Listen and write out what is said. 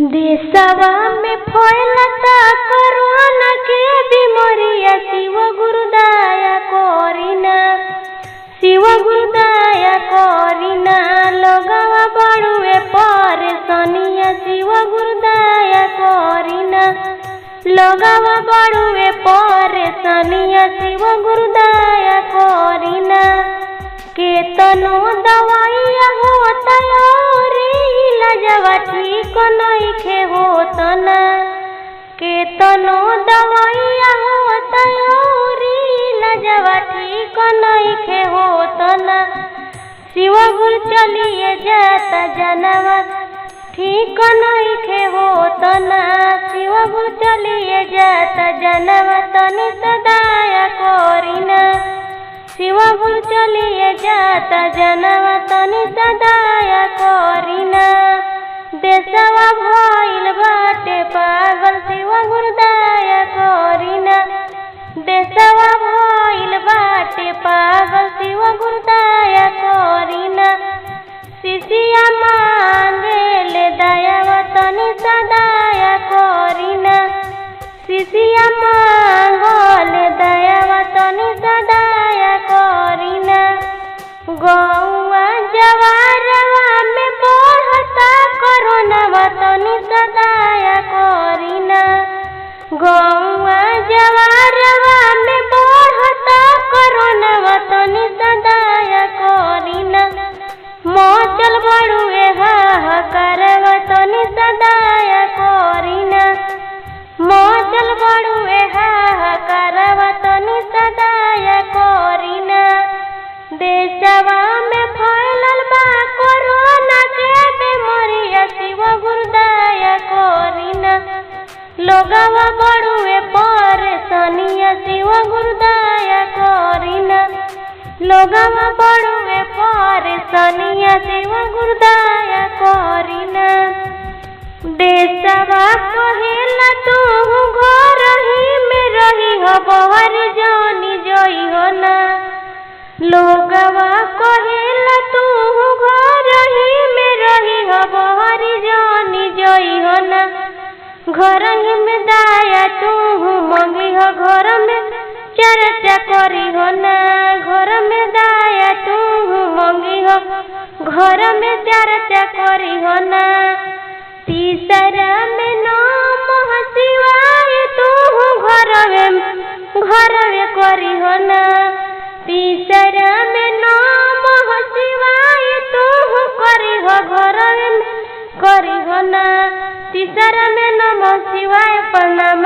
देशवा में फैलता कोरोना के बीमारिया शिव गुरुदया करीना, शिव गुरुदया करीना। लोगवा बड़ुए परेशानिया शिव गुरुदया करीना, लोगवा बड़ुए परेशानिया शिव गुरुदया करीना। केतनो दवाइया होता इलाजवा ठीक नइखे होतना, केतनो दवाइया होता इलाजवा ठीक नइखे होतना। शिव गुरु चलिए जाता जनवा ठीक नइखे होतना, शिव गुरु चलिए जाता जनवा तनि दया करीना, शिव गुरु चलिए जाता जनवा तनि दया करीना। देशवा भइल बाटे पागल शिव गुरु दया करीना, देशवा भइल बाटे पागल शिव गुरु दया करीना। शिष्या मांगेले दयावा तनि दया करीना, शिष्या मांगले दयावा तनि दया करीना। गौवा जवारवा में बढ़ता कोरोनावा तनि दया करीना, गौवा जवारवा में बढ़ता कोरोनावा तनि दया करीना। मचल बड़ुए हाहाकारवा तनि दया करीना, मचल बड़ुए हाहाकारवा तनि दया करीना। देशवा में फैलल बा कोरोना के बीमारिया शिव गुरु दया करीना, लोगवा बड़ुए परेशानिया शिव गुरु दया करीना, लोगवा बड़ुए परेशानिया शिव गुरु दया करीना। देशवा कहेला तू घर ही में रही हो बहर जानी जई हो ना, लोगवा कहेला तू घर ही में रही हो बहर जानी जई हो ना। घर ही में दया तू मंगी हो, घर में चर्चा करी हो ना, घर में दया तू मंगी हो, घर में चर्चा करी हो ना। तीसरा में नमः शिवाय तू घर में करी हो ना, तीसरा में नमः शिवाय तू करी हो घर में करी हो ना। तीसरा में नमः शिवाय प्रणाम